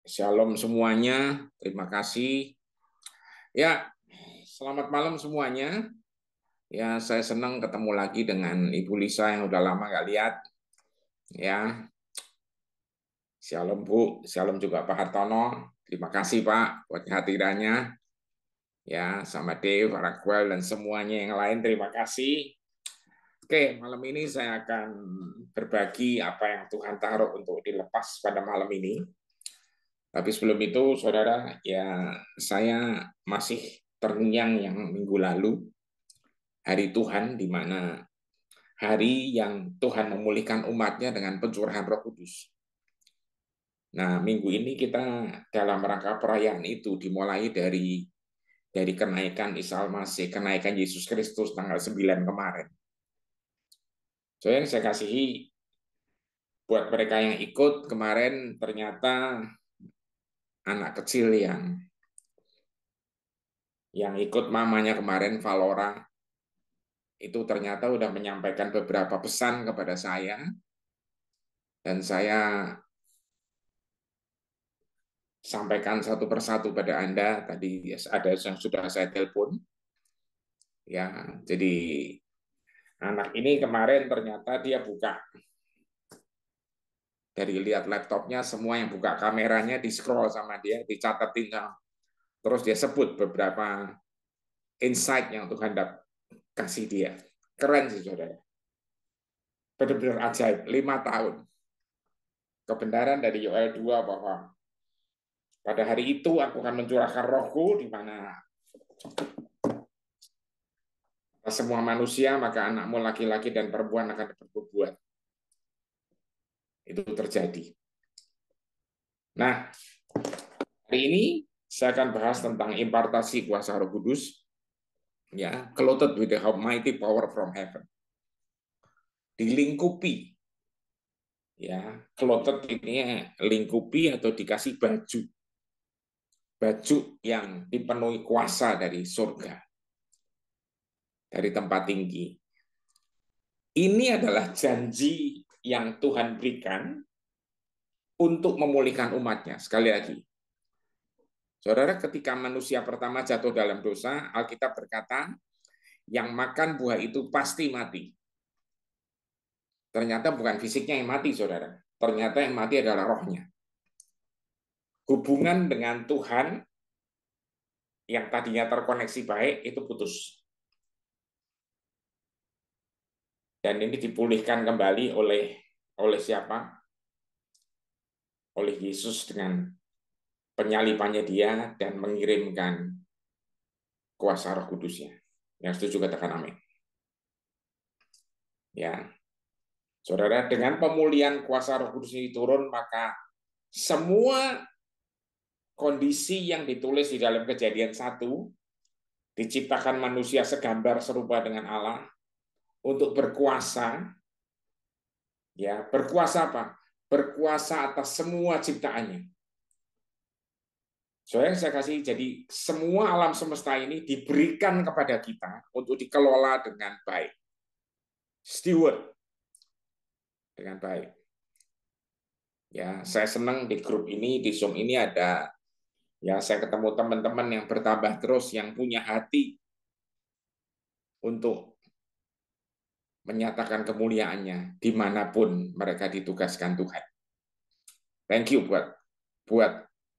Shalom semuanya, terima kasih. Ya, selamat malam semuanya. Ya, saya senang ketemu lagi dengan Ibu Lisa yang udah lama nggak lihat. Ya, shalom Bu, shalom juga Pak Hartono. Terima kasih Pak buat kehadirannya. Ya, sama Dave, Raquel, dan semuanya yang lain, terima kasih. Oke, malam ini saya akan berbagi apa yang Tuhan taruh untuk dilepas pada malam ini. Tapi sebelum itu, saudara, ya saya masih terngiang yang minggu lalu, hari Tuhan, di mana hari yang Tuhan memulihkan umatnya dengan pencurahan Roh Kudus. Nah, minggu ini kita dalam rangka perayaan itu dimulai dari kenaikan Isa Al-Masih, kenaikan Yesus Kristus tanggal 9 kemarin. So, yang saya kasihi buat mereka yang ikut kemarin, ternyata anak kecil yang ikut mamanya kemarin, Valora, itu ternyata udah menyampaikan beberapa pesan kepada saya, dan saya sampaikan satu persatu pada Anda. Tadi ada yang sudah saya telepon, ya. Jadi anak ini kemarin ternyata dia buka, dari lihat laptopnya, semua yang buka kameranya di scroll sama dia, dicatetin, terus dia sebut beberapa insight yang Tuhan kasih dia. Keren sih saudara, benar-benar ajaib. 5 tahun kebenaran dari Yoel 2 bahwa pada hari itu aku akan mencurahkan rohku di mana semua manusia, maka anakmu laki-laki dan perempuan akan berbuat. Itu terjadi. Nah, hari ini saya akan bahas tentang impartasi kuasa Roh Kudus, ya, clothed with the mighty power from heaven. Dilingkupi, ya, clothed ini lingkupi atau dikasih baju. Baju yang dipenuhi kuasa dari surga, dari tempat tinggi. Ini adalah janji yang Tuhan berikan untuk memulihkan umatnya. Sekali lagi, saudara, ketika manusia pertama jatuh dalam dosa, Alkitab berkata, yang makan buah itu pasti mati. Ternyata bukan fisiknya yang mati, saudara. Ternyata yang mati adalah rohnya. Hubungan dengan Tuhan yang tadinya terkoneksi baik itu putus. Dan ini dipulihkan kembali oleh siapa? Oleh Yesus dengan penyalipannya dia dan mengirimkan kuasa Roh Kudusnya. Yang setuju katakan amin. Ya, saudara, dengan pemulihan kuasa Roh Kudus ini turun, maka semua kondisi yang ditulis di dalam Kejadian 1, diciptakan manusia segambar serupa dengan Allah untuk berkuasa, ya, berkuasa apa? Berkuasa atas semua ciptaannya. So, yang saya kasih, jadi semua alam semesta ini diberikan kepada kita untuk dikelola dengan baik. Steward dengan baik. Ya, saya senang di grup ini, di Zoom ini ada, ya, saya ketemu teman-teman yang bertambah terus, yang punya hati untuk menyatakan kemuliaannya dimanapun mereka ditugaskan Tuhan. Thank you buat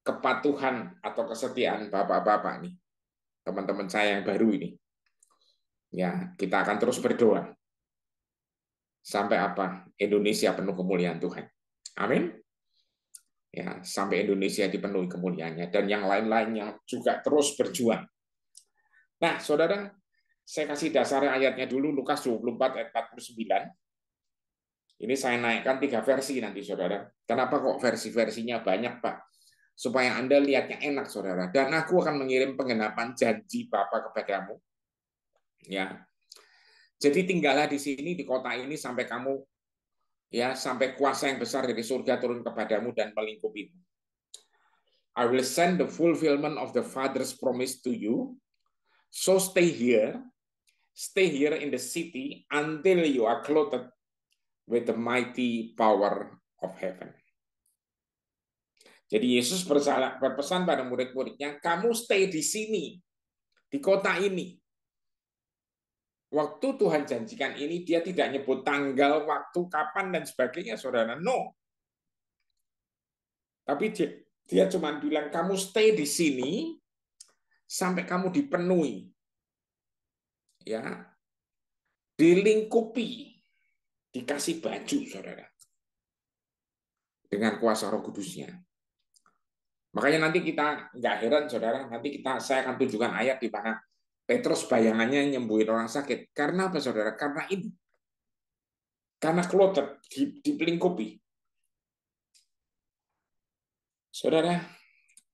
kepatuhan atau kesetiaan bapak-bapak nih, teman-teman saya yang baru ini. Ya, kita akan terus berdoa sampai apa? Indonesia penuh kemuliaan Tuhan. Amin. Ya, sampai Indonesia dipenuhi kemuliaannya, dan yang lain-lainnya juga terus berjuang. Nah, saudara, saya kasih dasar ayatnya dulu, Lukas 24 ayat 49. Ini saya naikkan 3 versi nanti, saudara. Kenapa kok versi-versinya banyak, Pak? Supaya Anda lihatnya enak, saudara. Dan aku akan mengirim penggenapan janji Bapa kepadamu. Ya, jadi tinggallah di sini, di kota ini, sampai kamu, ya, sampai kuasa yang besar dari surga turun kepadamu dan melingkupimu. I will send the fulfillment of the Father's promise to you. So stay here in the city until you are clothed with the mighty power of heaven. Jadi Yesus berpesan pada murid-muridnya, kamu stay di sini, di kota ini. Waktu Tuhan janjikan ini, dia tidak nyebut tanggal, waktu, kapan, dan sebagainya, saudara. No. Tapi dia cuma bilang, kamu stay di sini, sampai kamu dipenuhi. Ya, dilingkupi, dikasih baju, saudara. Dengan kuasa Roh Kudusnya. Makanya nanti kita nggak heran, saudara, nanti saya akan tunjukkan ayat di mana Petrus bayangannya nyembuhin orang sakit. Karena apa, saudara? Karena ini. Karena clothed, dipelingkupi. Saudara,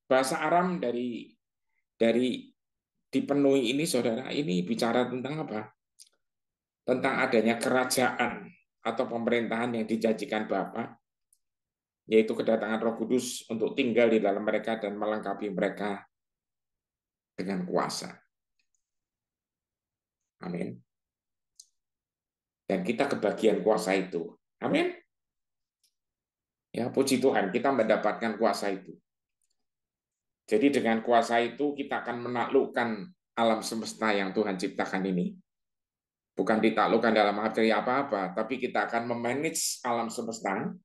bahasa Aram dari dipenuhi ini, saudara, ini bicara tentang apa? Tentang adanya kerajaan atau pemerintahan yang dijanjikan Bapa, yaitu kedatangan Roh Kudus untuk tinggal di dalam mereka dan melengkapi mereka dengan kuasa. Amin. Dan kita kebagian kuasa itu. Amin. Ya, puji Tuhan, kita mendapatkan kuasa itu. Jadi dengan kuasa itu kita akan menaklukkan alam semesta yang Tuhan ciptakan ini. Bukan ditaklukkan dalam arti apa-apa, tapi kita akan memanage alam semesta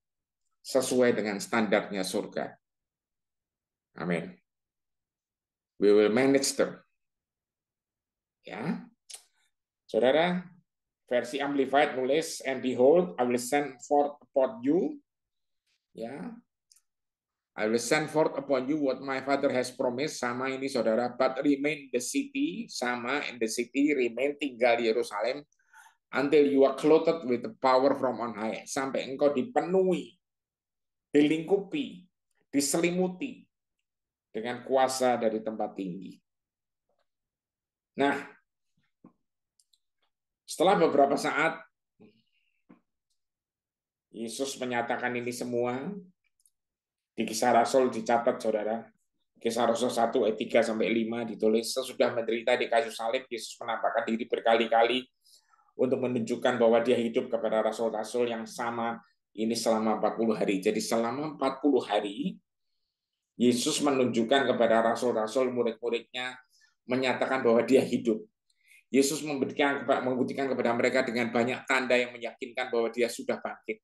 sesuai dengan standarnya surga. Amin. We will manage them. Ya, saudara, versi Amplified nulis, and behold, I will send forth upon you. Ya, I will send forth upon you what my father has promised. Sama ini saudara, but remain the city. Sama in the city, remain tinggal di Yerusalem. Until you are clothed with the power from on high. Sampai engkau dipenuhi, dilingkupi, diselimuti dengan kuasa dari tempat tinggi. Nah, setelah beberapa saat, Yesus menyatakan ini semua. Di Kisah Rasul dicatat, saudara. Kisah Rasul 1 ayat 3 sampai 5 ditulis, sesudah menderita di kayu salib, Yesus menampakkan diri berkali-kali untuk menunjukkan bahwa dia hidup kepada rasul-rasul yang sama ini selama 40 hari. Jadi selama 40 hari, Yesus menunjukkan kepada rasul-rasul murid-muridnya, menyatakan bahwa dia hidup. Yesus membuktikan kepada mereka dengan banyak tanda yang meyakinkan bahwa dia sudah bangkit.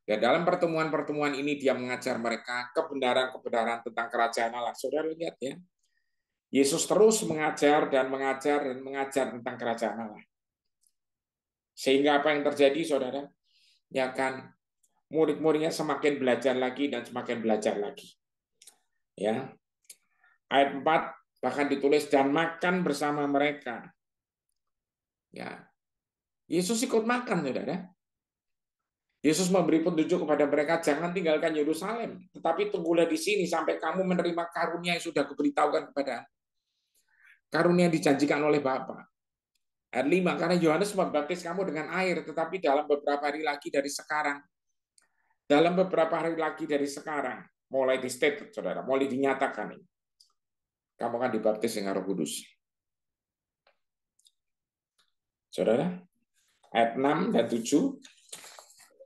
Dan dalam pertemuan-pertemuan ini dia mengajar mereka kebenaran-kebenaran tentang kerajaan Allah. Saudara lihat ya, Yesus terus mengajar dan mengajar dan mengajar tentang kerajaan Allah. Sehingga apa yang terjadi, saudara? Ya kan, murid-muridnya semakin belajar lagi dan semakin belajar lagi. Ya, ayat 4 bahkan ditulis, dan makan bersama mereka. Ya, Yesus ikut makan, saudara. Yesus memberi petunjuk kepada mereka, jangan tinggalkan Yerusalem, tetapi tunggulah di sini sampai kamu menerima karunia yang sudah kuberitahukan kepada karunia yang dijanjikan oleh Bapa. Ayat 5, karena Yohanes membaptis kamu dengan air, tetapi dalam beberapa hari lagi dari sekarang, mulai di state, saudara, mulai dinyatakan, kamu akan dibaptis dengan Roh Kudus. Saudara, ayat 6 dan 7,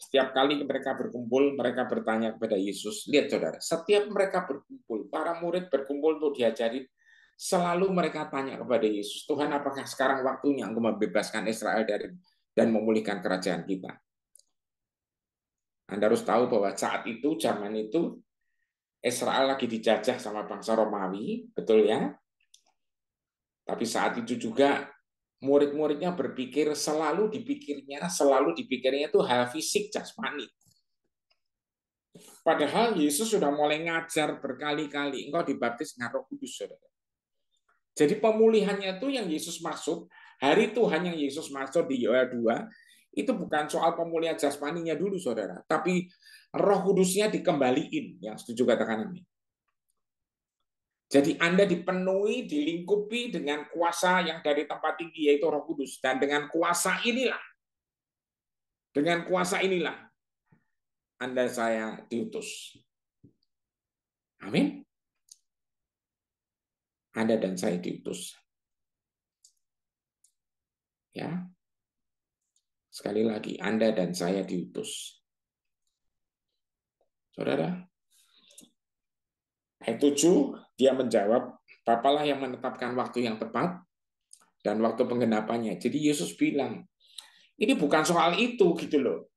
setiap kali mereka berkumpul, mereka bertanya kepada Yesus. Lihat, saudara, setiap mereka berkumpul, para murid berkumpul untuk diajarin, selalu mereka tanya kepada Yesus, Tuhan, apakah sekarang waktunya Engkau membebaskan Israel dan memulihkan kerajaan kita? Anda harus tahu bahwa saat itu, zaman itu, Israel lagi dijajah sama bangsa Romawi, betul ya? Tapi saat itu juga murid-muridnya berpikir, selalu dipikirnya itu hal fisik, jasmani. Padahal Yesus sudah mulai ngajar berkali-kali, engkau dibaptis dengan Roh Kudus, saudara. Jadi pemulihannya itu yang Yesus maksud, hari Tuhan yang Yesus maksud di Yoel 2, itu bukan soal pemulihan jasmaninya dulu, saudara, tapi Roh Kudusnya dikembaliin, yang setuju katakan ini. Jadi Anda dipenuhi, dilingkupi dengan kuasa yang dari tempat tinggi, yaitu Roh Kudus. Dan dengan kuasa inilah Anda saya diutus. Amin. Anda dan saya diutus. Ya. Sekali lagi, Anda dan saya diutus. Saudara, Ayat 7, dia menjawab, Bapalah yang menetapkan waktu yang tepat dan waktu penggenapannya. Jadi Yesus bilang, ini bukan soal itu gitu loh.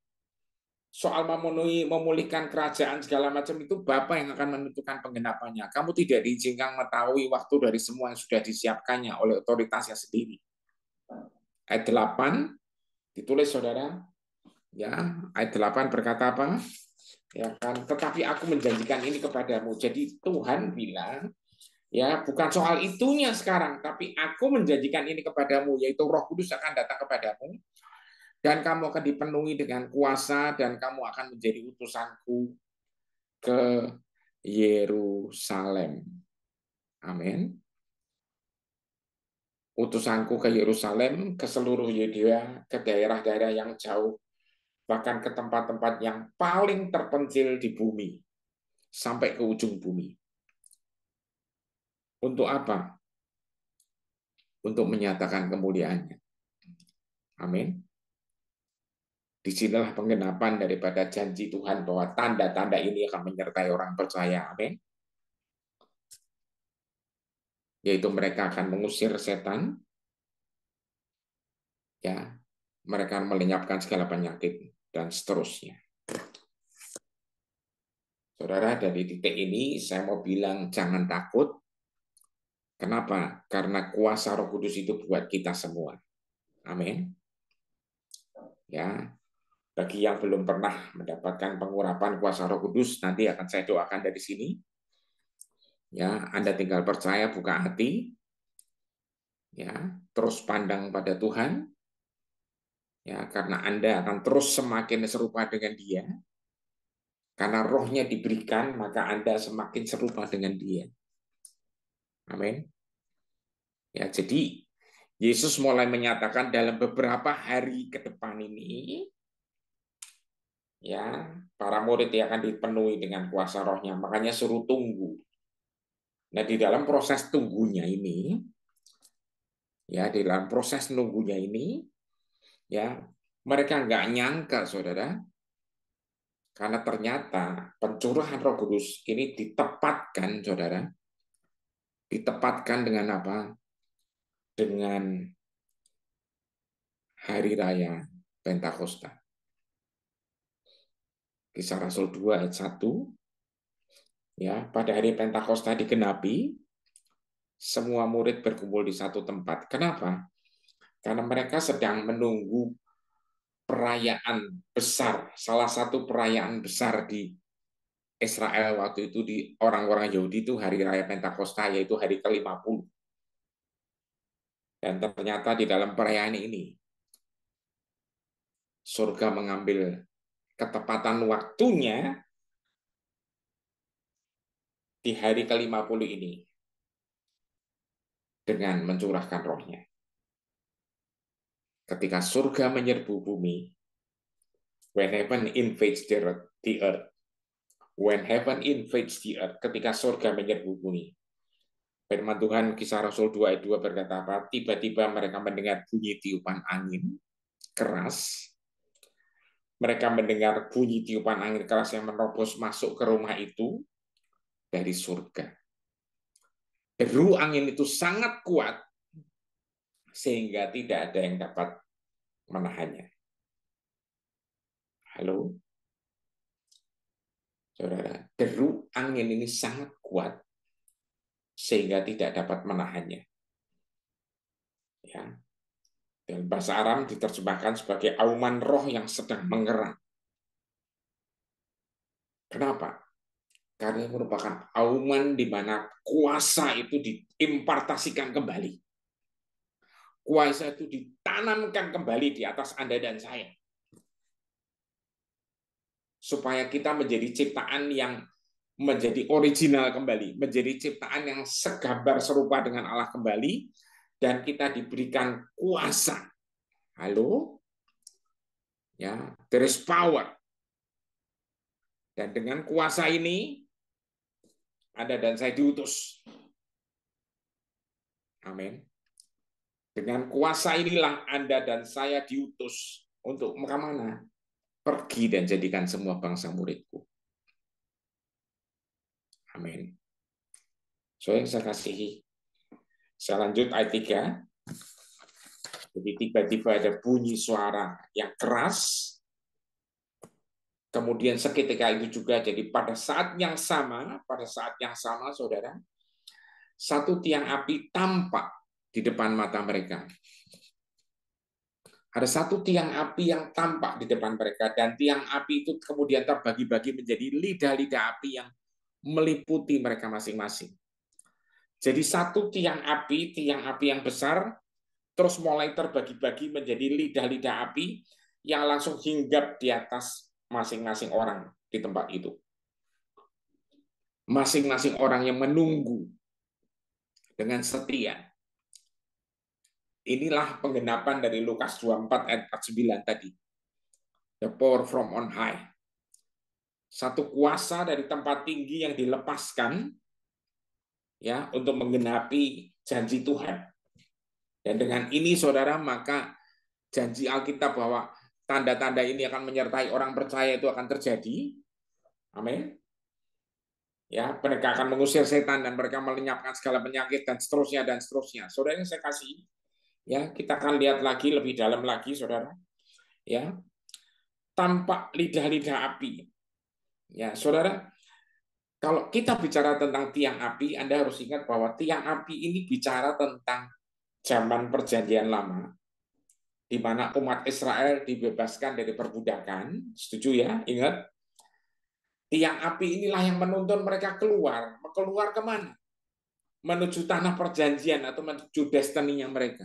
Soal memenuhi, memulihkan kerajaan segala macam itu Bapa yang akan menentukan penggenapannya. Kamu tidak diizinkan mengetahui waktu dari semua yang sudah disiapkannya oleh otoritasnya sendiri. Ayat 8 ditulis saudara, ya, ayat 8 berkata apa? Ya kan, tetapi aku menjanjikan ini kepadamu. Jadi Tuhan bilang, ya, bukan soal itunya sekarang, tapi aku menjanjikan ini kepadamu, yaitu Roh Kudus akan datang kepadamu dan kamu akan dipenuhi dengan kuasa dan kamu akan menjadi utusanku ke Yerusalem. Amin. Utusanku ke Yerusalem, ke seluruh Yudea, ke daerah-daerah yang jauh, bahkan ke tempat-tempat yang paling terpencil di bumi, sampai ke ujung bumi. Untuk apa? Untuk menyatakan kemuliaannya. Amin. Disinilah penggenapan daripada janji Tuhan bahwa tanda-tanda ini akan menyertai orang percaya. Amin. Yaitu mereka akan mengusir setan, ya, mereka melenyapkan segala penyakit dan seterusnya. Saudara, dari titik ini saya mau bilang jangan takut. Kenapa? Karena kuasa Roh Kudus itu buat kita semua. Amin. Ya, bagi yang belum pernah mendapatkan pengurapan kuasa Roh Kudus, nanti akan saya doakan dari sini. Ya, Anda tinggal percaya, buka hati, ya, terus pandang pada Tuhan, ya, karena Anda akan terus semakin serupa dengan Dia. Karena rohnya diberikan, maka Anda semakin serupa dengan Dia. Amin. Ya, jadi Yesus mulai menyatakan dalam beberapa hari ke depan ini, ya, para murid yang akan dipenuhi dengan kuasa rohnya, makanya suruh tunggu. Nah, di dalam proses tunggunya ini, ya, di dalam proses nunggunya ini, ya, mereka nggak nyangka, saudara, karena ternyata pencurahan Roh Kudus ini ditepatkan, saudara, ditepatkan dengan apa? Dengan hari raya Pentakosta. Kisah Rasul 2 ayat 1, ya, pada hari Pentakosta digenapi, semua murid berkumpul di satu tempat. Kenapa? Karena mereka sedang menunggu perayaan besar, salah satu perayaan besar di Israel waktu itu, di orang-orang Yahudi itu hari raya Pentakosta, yaitu hari ke-50. Dan ternyata di dalam perayaan ini, surga mengambil ketepatan waktunya di hari ke-50 ini dengan mencurahkan rohnya. Ketika surga menyerbu bumi, when heaven invades the earth, when heaven invades the earth, ketika surga menyerbu bumi, firman Tuhan Kisah Rasul 2 ayat 2 berkata apa? Tiba-tiba mereka mendengar bunyi tiupan angin keras. Mereka mendengar bunyi tiupan angin keras yang menerobos masuk ke rumah itu dari surga. Deru angin itu sangat kuat sehingga tidak ada yang dapat menahannya. Halo? Saudara, deru angin ini sangat kuat sehingga tidak dapat menahannya. Ya. Dan bahasa Aram diterjemahkan sebagai auman roh yang sedang mengerang. Kenapa? Karena merupakan auman di mana kuasa itu diimpartasikan kembali. Kuasa itu ditanamkan kembali di atas Anda dan saya. Supaya kita menjadi ciptaan yang menjadi original kembali, menjadi ciptaan yang segambar serupa dengan Allah kembali, dan kita diberikan kuasa. Halo? Ya, there is power. Dan dengan kuasa ini, Anda dan saya diutus. Amin. Dengan kuasa inilah Anda dan saya diutus untuk kemana? Pergi dan jadikan semua bangsa muridku. Amin. So yang saya kasihi, saya lanjut ayat 3. Jadi tiba-tiba ada bunyi suara yang keras. Kemudian seketika itu juga, jadi pada saat yang sama, saudara, satu tiang api tampak di depan mata mereka. Ada satu tiang api yang tampak di depan mereka, dan tiang api itu kemudian terbagi-bagi menjadi lidah-lidah api yang meliputi mereka masing-masing. Jadi satu tiang api yang besar, terus mulai terbagi-bagi menjadi lidah-lidah api yang langsung hinggap di atas masing-masing orang di tempat itu. Masing-masing orang yang menunggu dengan setia. Inilah penggenapan dari Lukas 24 ayat 49 tadi. The power from on high. Satu kuasa dari tempat tinggi yang dilepaskan ya untuk menggenapi janji Tuhan. Dan dengan ini saudara, maka janji Alkitab bahwa tanda-tanda ini akan menyertai orang percaya itu akan terjadi. Amin. Ya, mereka akan mengusir setan dan mereka melenyapkan segala penyakit dan seterusnya dan seterusnya. Saudara yang saya kasih, ya, kita akan lihat lagi lebih dalam lagi, saudara. Ya, tampak lidah-lidah api. Ya, saudara, kalau kita bicara tentang tiang api, Anda harus ingat bahwa tiang api ini bicara tentang zaman Perjanjian Lama, di mana umat Israel dibebaskan dari perbudakan. Setuju ya? Ingat, tiang api inilah yang menuntun mereka keluar. Keluar kemana? Menuju tanah perjanjian atau menuju destiny-nya mereka.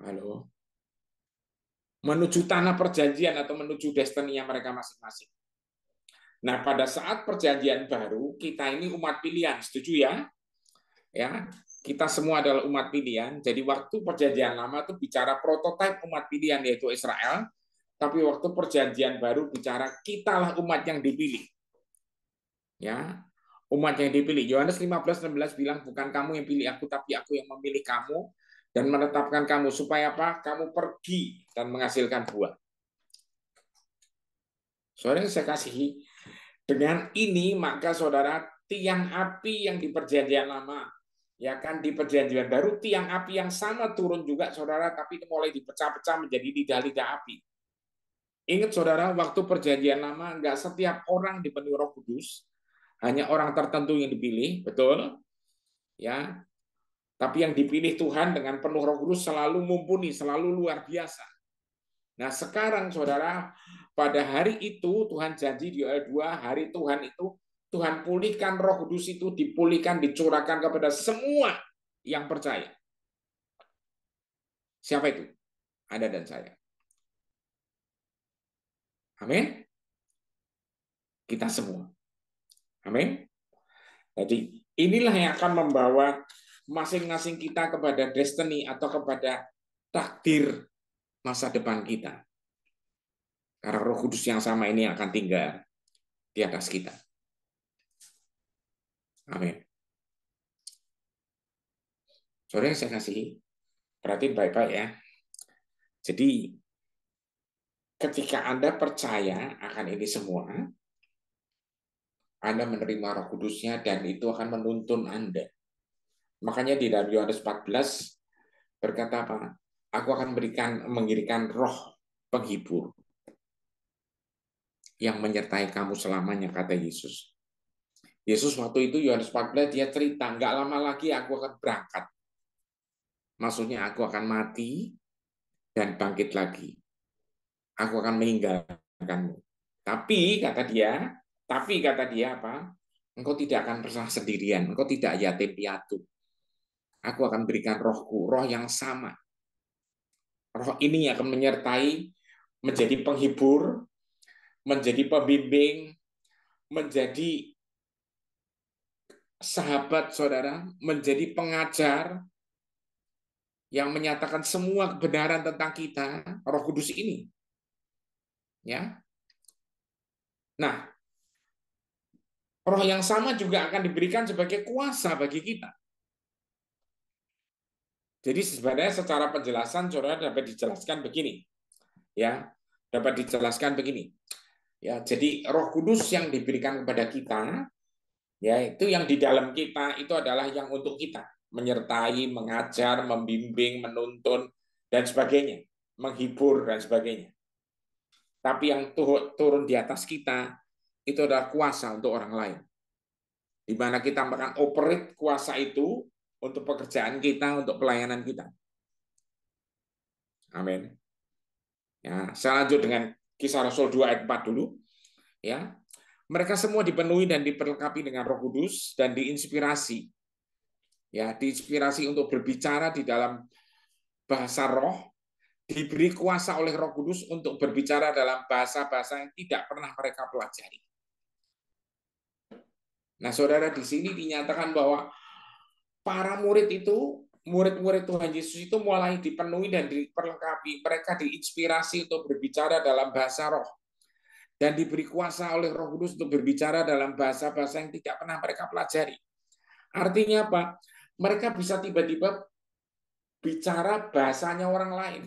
Halo? Menuju tanah perjanjian atau menuju destiny-nya mereka masing-masing. Nah, pada saat perjanjian baru, kita ini umat pilihan. Setuju ya? Ya, kita semua adalah umat pilihan. Jadi waktu perjanjian lama itu bicara prototipe umat pilihan yaitu Israel, tapi waktu perjanjian baru bicara kitalah umat yang dipilih. Ya, umat yang dipilih. Yohanes 15:16 bilang bukan kamu yang pilih aku, tapi aku yang memilih kamu dan menetapkan kamu supaya apa? Kamu pergi dan menghasilkan buah. Saudara yang saya kasihi, dengan ini maka saudara, tiang api yang di perjanjian lama, ya kan, di perjanjian baru tiang api yang sama turun juga saudara, tapi mulai dipecah-pecah menjadi lidah-lidah api. Ingat saudara, waktu perjanjian lama nggak setiap orang dipenuhi Roh Kudus, hanya orang tertentu yang dipilih, betul? Ya, tapi yang dipilih Tuhan dengan penuh Roh Kudus selalu mumpuni, selalu luar biasa. Nah, sekarang saudara, pada hari itu Tuhan janji di ayat 2, hari Tuhan itu Tuhan pulihkan Roh Kudus itu, dipulihkan, dicurahkan kepada semua yang percaya. Siapa itu? Anda dan saya. Amin. Kita semua. Amin. Jadi inilah yang akan membawa masing-masing kita kepada destiny atau kepada takdir masa depan kita. Karena Roh Kudus yang sama ini akan tinggal di atas kita. Amin. Saudara yang saya kasih, perhatiin baik-baik ya. Jadi ketika Anda percaya akan ini semua, Anda menerima Roh Kudusnya dan itu akan menuntun Anda. Makanya di dalam Yohanes 14 berkata apa? Aku akan mengirimkan roh penghibur yang menyertai kamu selamanya, kata Yesus. Yesus waktu itu Yohanes 14 dia cerita, nggak lama lagi aku akan berangkat. Maksudnya aku akan mati dan bangkit lagi. Aku akan meninggalkanmu. Tapi kata dia apa? Engkau tidak akan pernah sendirian, engkau tidak yatim piatu. Aku akan berikan rohku, roh yang sama. Roh ini akan menyertai, menjadi penghibur, menjadi pembimbing, menjadi sahabat saudara, menjadi pengajar yang menyatakan semua kebenaran tentang kita, Roh Kudus ini. Ya. Nah, roh yang sama juga akan diberikan sebagai kuasa bagi kita. Jadi sebenarnya secara penjelasan saudara dapat dijelaskan begini. Ya, dapat dijelaskan begini. Ya, jadi Roh Kudus yang diberikan kepada kita Ya, itu yang di dalam kita itu adalah yang untuk kita, menyertai, mengajar, membimbing, menuntun dan sebagainya, menghibur dan sebagainya. Tapi yang turun di atas kita itu adalah kuasa untuk orang lain. Di mana kita akan operate kuasa itu untuk pekerjaan kita, untuk pelayanan kita. Amin. Ya, saya lanjut dengan Kisah Rasul 2 ayat 4 dulu. Ya, mereka semua dipenuhi dan diperlengkapi dengan Roh Kudus dan diinspirasi. Ya, diinspirasi untuk berbicara di dalam bahasa roh, diberi kuasa oleh Roh Kudus untuk berbicara dalam bahasa-bahasa yang tidak pernah mereka pelajari. Nah, saudara, di sini dinyatakan bahwa para murid itu, murid-murid Tuhan Yesus itu mulai dipenuhi dan diperlengkapi. Mereka diinspirasi untuk berbicara dalam bahasa roh dan diberi kuasa oleh Roh Kudus untuk berbicara dalam bahasa-bahasa yang tidak pernah mereka pelajari. Artinya apa? Mereka bisa tiba-tiba bicara bahasanya orang lain.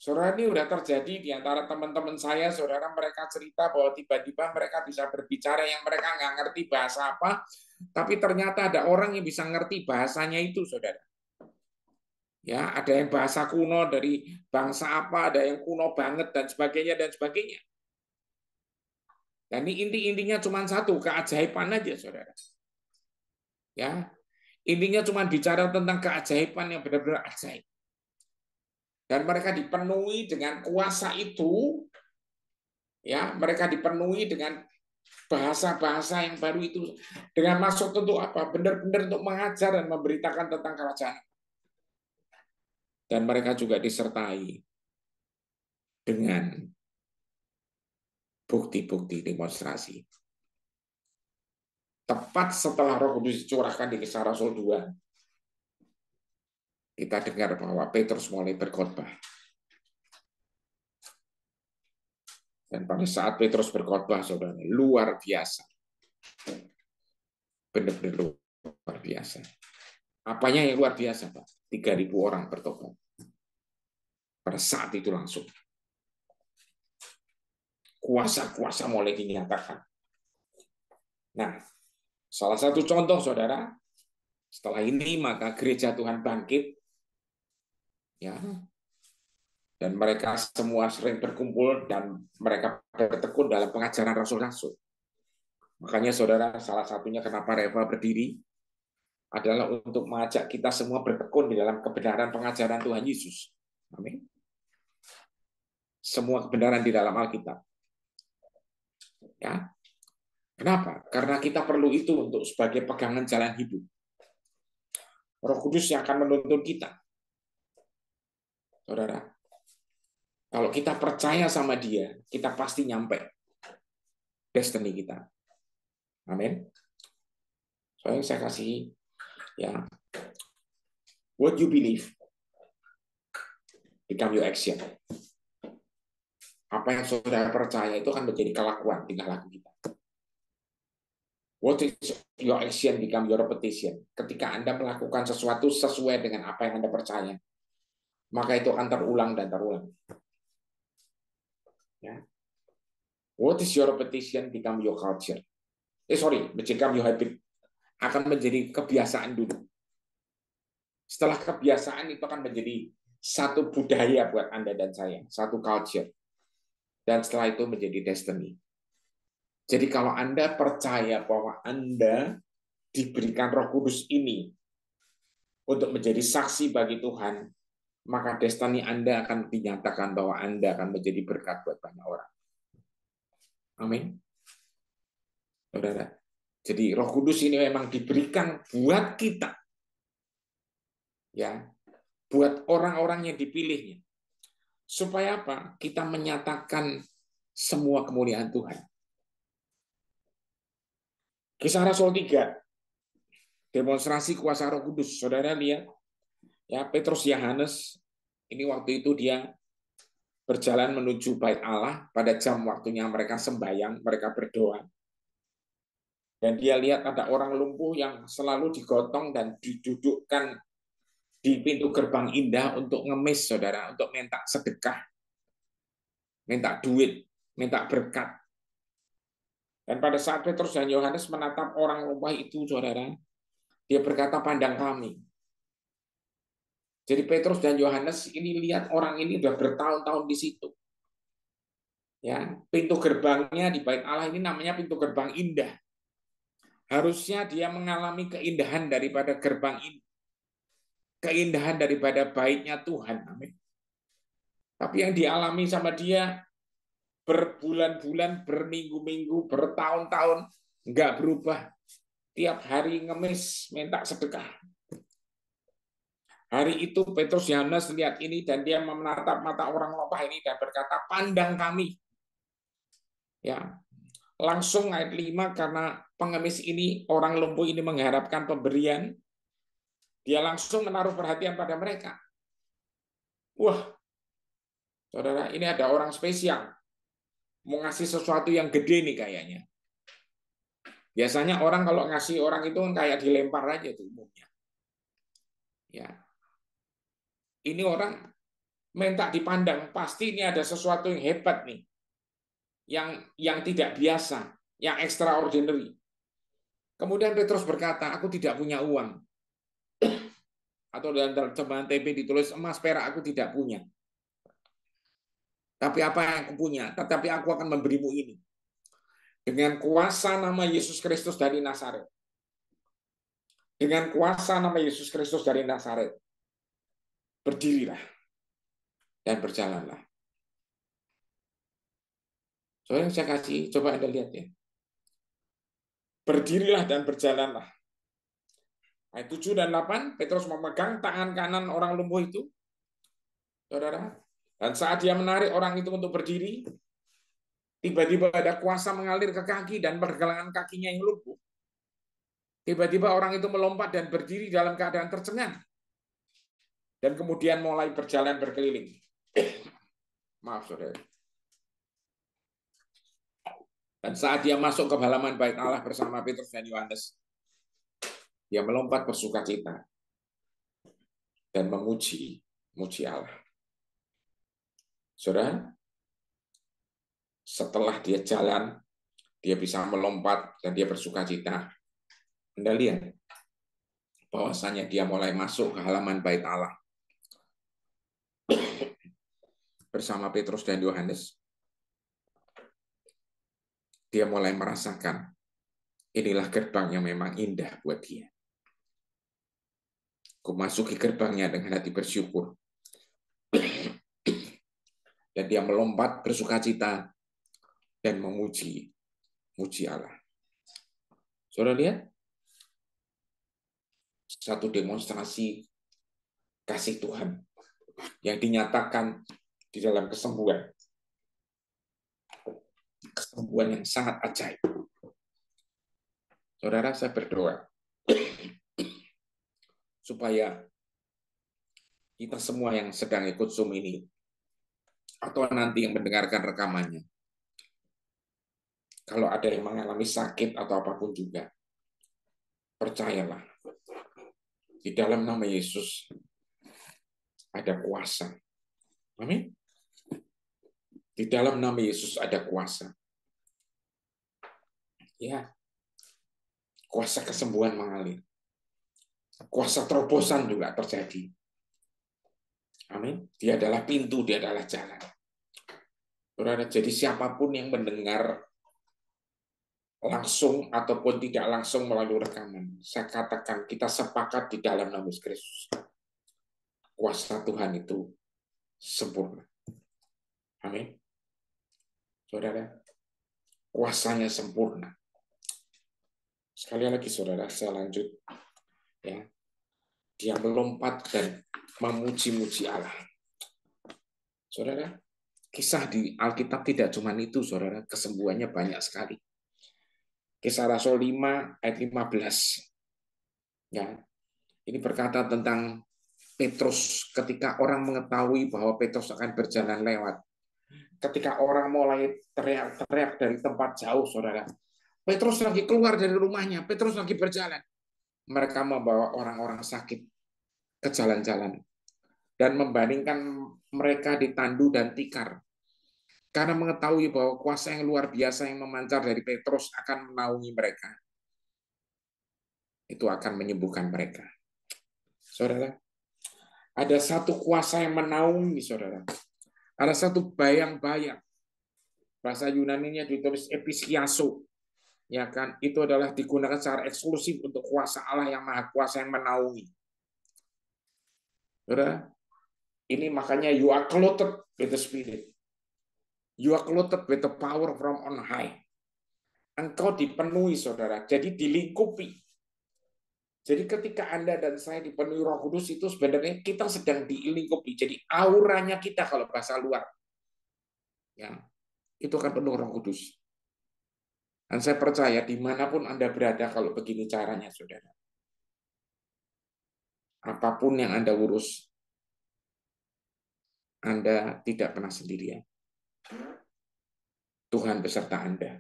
Saudara, ini sudah terjadi di antara teman-teman saya, saudara, mereka cerita bahwa tiba-tiba mereka bisa berbicara yang mereka nggak ngerti bahasa apa, tapi ternyata ada orang yang bisa ngerti bahasanya itu, saudara. Ya, ada yang bahasa kuno dari bangsa apa, ada yang kuno banget dan sebagainya dan sebagainya. Dan ini intinya cuma satu, keajaiban aja, saudara. Ya, intinya cuma bicara tentang keajaiban yang benar-benar ajaib. Dan mereka dipenuhi dengan kuasa itu, ya, mereka dipenuhi dengan bahasa-bahasa yang baru itu dengan maksud untuk apa? Benar-benar untuk mengajar dan memberitakan tentang kerajaan. Dan mereka juga disertai dengan bukti-bukti demonstrasi. Tepat setelah Roh Kudus dicurahkan di Kisah Rasul 2, kita dengar bahwa Petrus mulai berkhotbah. Dan pada saat Petrus berkhotbah, saudara, luar biasa. Benar-benar luar biasa. Apanya yang luar biasa, Pak? 3.000 orang bertobat. Pada saat itu langsung. Kuasa-kuasa mulai dinyatakan. Nah, salah satu contoh, saudara, setelah ini maka gereja Tuhan bangkit, ya, dan mereka semua sering berkumpul dan mereka bertekun dalam pengajaran rasul-rasul. Makanya, saudara, salah satunya kenapa Reva berdiri adalah untuk mengajak kita semua bertekun di dalam kebenaran pengajaran Tuhan Yesus. Amin. Semua kebenaran di dalam Alkitab. Ya, kenapa? Karena kita perlu itu untuk sebagai pegangan jalan hidup. Roh Kudus yang akan menuntun kita. Saudara, kalau kita percaya sama dia, kita pasti nyampe destiny kita. Amin. Soalnya saya kasih, ya, what you believe become your action. Apa yang saudara percaya itu akan menjadi kelakuan, tingkah laku kita. What is your action become your repetition. Ketika Anda melakukan sesuatu sesuai dengan apa yang Anda percaya, maka itu akan terulang dan terulang. Ya. What is your repetition become your culture. Become your habit. Akan menjadi kebiasaan dulu. Setelah kebiasaan itu akan menjadi satu budaya buat Anda dan saya, satu culture. Dan setelah itu menjadi destiny. Jadi kalau Anda percaya bahwa Anda diberikan Roh Kudus ini untuk menjadi saksi bagi Tuhan, maka destiny Anda akan dinyatakan bahwa Anda akan menjadi berkat buat banyak orang. Amin. Saudara. Jadi Roh Kudus ini memang diberikan buat kita. Ya, buat orang-orang yang dipilihnya. Supaya apa? Kita menyatakan semua kemuliaan Tuhan. Kisah Rasul 3, demonstrasi kuasa Roh Kudus. Saudara lihat, ya, Petrus Yohanes ini waktu itu dia berjalan menuju bait Allah pada jam waktunya mereka sembahyang, mereka berdoa. Dan dia lihat ada orang lumpuh yang selalu digotong dan didudukkan di pintu gerbang indah untuk ngemis, saudara, untuk minta sedekah, minta duit, minta berkat. Dan pada saat Petrus dan Yohanes menatap orang lumpuh itu, saudara, dia berkata, pandang kami. Jadi Petrus dan Yohanes ini lihat orang ini sudah bertahun-tahun di situ. Ya, pintu gerbangnya di Bait Allah ini namanya pintu gerbang indah. Harusnya dia mengalami keindahan daripada gerbang ini, keindahan daripada baitnya Tuhan. Amin. Tapi yang dialami sama dia berbulan-bulan, berminggu-minggu, bertahun-tahun nggak berubah. Tiap hari ngemis, minta sedekah. Hari itu Petrus Yohanes lihat ini dan dia menatap mata orang lemah ini dan berkata, pandang kami. Ya, langsung ayat 5 karena pengemis ini, orang lumpuh ini mengharapkan pemberian, dia langsung menaruh perhatian pada mereka. Wah, saudara, ini ada orang spesial. Mau ngasih sesuatu yang gede nih kayaknya. Biasanya orang kalau ngasih orang itu kayak dilempar aja tuh umumnya. Ya, ini orang minta dipandang, pasti ini ada sesuatu yang hebat nih, yang tidak biasa, yang extraordinary. Kemudian Petrus berkata, aku tidak punya uang. Atau dalam terjemahan TP ditulis, emas perak aku tidak punya. Tapi apa yang aku punya? Tetapi aku akan memberimu ini. Dengan kuasa nama Yesus Kristus dari Nazaret. Dengan kuasa nama Yesus Kristus dari Nazaret. Berdirilah dan berjalanlah. So yang saya kasih, coba Anda lihat ya. Berdirilah dan berjalanlah. Ayat 7 dan 8, Petrus memegang tangan kanan orang lumpuh itu. Saudara. Dan saat dia menarik orang itu untuk berdiri, tiba-tiba ada kuasa mengalir ke kaki dan pergelangan kakinya yang lumpuh. Tiba-tiba orang itu melompat dan berdiri dalam keadaan tercengang. Dan kemudian mulai berjalan berkeliling. Maaf, saudara. Dan saat dia masuk ke halaman Bait Allah bersama Petrus dan Yohanes, dia melompat bersukacita dan memuji Allah. Saudara, setelah dia jalan, dia bisa melompat dan dia bersukacita. Anda lihat bahwasanya dia mulai masuk ke halaman Bait Allah bersama Petrus dan Yohanes. Dia mulai merasakan inilah gerbang yang memang indah buat dia. Aku masuki gerbangnya dengan hati bersyukur. Dan dia melompat bersukacita dan memuji Allah. Saudara lihat, satu demonstrasi kasih Tuhan yang dinyatakan di dalam kesembuhan. Kesembuhan yang sangat ajaib. Saudara, saya berdoa supaya kita semua yang sedang ikut Zoom ini atau nanti yang mendengarkan rekamannya, kalau ada yang mengalami sakit atau apapun juga, percayalah, di dalam nama Yesus ada kuasa. Amin. Di dalam nama Yesus ada kuasa. Ya, kuasa kesembuhan mengalir. Kuasa terobosan juga terjadi. Amin. Dia adalah pintu, dia adalah jalan. Saudara, jadi siapapun yang mendengar langsung ataupun tidak langsung melalui rekaman, saya katakan kita sepakat di dalam nama Yesus Kristus. Kuasa Tuhan itu sempurna. Amin. Saudara, kuasanya sempurna. Sekali lagi saudara, saya lanjut. Ya, dia melompat dan memuji-muji Allah. Saudara, kisah di Alkitab tidak cuma itu, saudara. Kesembuhannya banyak sekali. Kisah Rasul 5 ayat 15. Ya, ini berkata tentang Petrus ketika orang mengetahui bahwa Petrus akan berjalan lewat. Ketika orang mulai teriak-teriak dari tempat jauh, saudara. Petrus lagi keluar dari rumahnya, Petrus lagi berjalan. Mereka membawa orang-orang sakit ke jalan-jalan dan membandingkan mereka ditandu dan tikar. Karena mengetahui bahwa kuasa yang luar biasa yang memancar dari Petrus akan menaungi mereka. Itu akan menyembuhkan mereka. Saudara, ada satu kuasa yang menaungi, saudara. Ada satu bayang-bayang. Bahasa Yunaninya ditulis episkiaso. Ya kan, itu adalah digunakan secara eksklusif untuk kuasa Allah yang maha kuasa yang menaungi. Saudara, ini makanya you are clothed with the Spirit. You are clothed with the power from on high. Engkau dipenuhi, saudara. Jadi dilingkupi. Jadi ketika Anda dan saya dipenuhi Roh Kudus itu sebenarnya kita sedang dilingkupi. Jadi auranya kita kalau bahasa luar, ya itu akan penuh Roh Kudus. Dan saya percaya dimanapun Anda berada kalau begini caranya, saudara. Apapun yang Anda urus, Anda tidak pernah sendirian. Tuhan beserta Anda.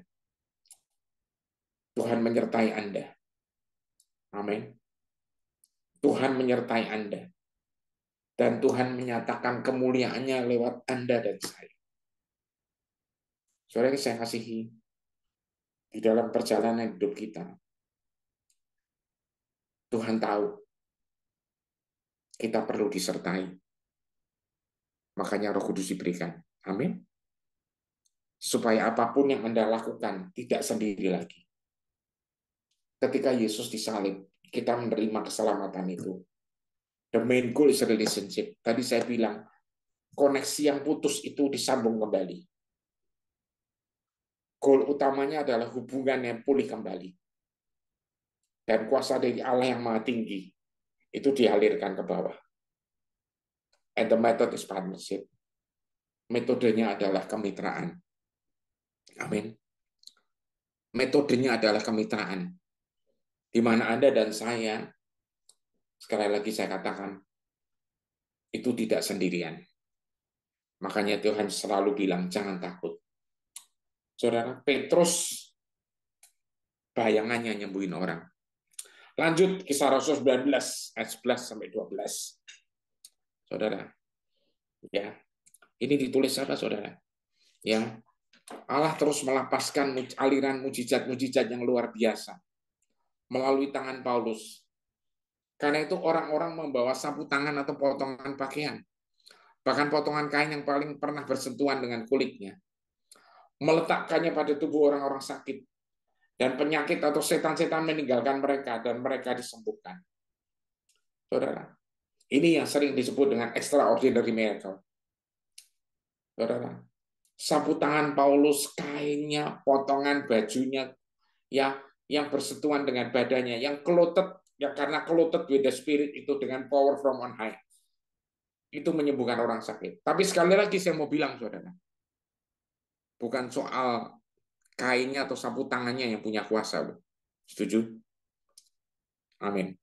Tuhan menyertai Anda. Amin. Tuhan menyertai Anda. Dan Tuhan menyatakan kemuliaannya lewat Anda dan saya. Saudara yang saya kasihi, di dalam perjalanan hidup kita, Tuhan tahu kita perlu disertai. Makanya Roh Kudus diberikan. Amin. Supaya apapun yang Anda lakukan tidak sendiri lagi. Ketika Yesus disalib, kita menerima keselamatan itu. The main goal is relationship. Tadi saya bilang, koneksi yang putus itu disambung kembali. Goal utamanya adalah hubungan yang pulih kembali. Dan kuasa dari Allah yang maha tinggi itu dialirkan ke bawah. And the method is partnership. Metodenya adalah kemitraan. Amin. Metodenya adalah kemitraan. Di mana Anda dan saya, sekali lagi saya katakan, itu tidak sendirian. Makanya Tuhan selalu bilang, jangan takut. Saudara, Petrus bayangannya nyembuhin orang. Lanjut Kisah Rasul 19 ayat 11 sampai 12. Saudara, ya. Ini ditulis apa, saudara? Ya. Allah terus melapaskan aliran mujizat-mujizat yang luar biasa melalui tangan Paulus. Karena itu orang-orang membawa sapu tangan atau potongan pakaian, bahkan potongan kain yang paling pernah bersentuhan dengan kulitnya, meletakkannya pada tubuh orang-orang sakit, dan penyakit atau setan-setan meninggalkan mereka dan mereka disembuhkan. Saudara, ini yang sering disebut dengan extraordinary miracle. Saudara, sapu tangan Paulus, kainnya, potongan bajunya, ya, yang bersentuhan dengan badannya, yang clothed, ya karena clothed with the Spirit itu dengan power from on high, itu menyembuhkan orang sakit. Tapi sekali lagi saya mau bilang, saudara, bukan soal kainnya atau sapu tangannya yang punya kuasa. Setuju? Amin.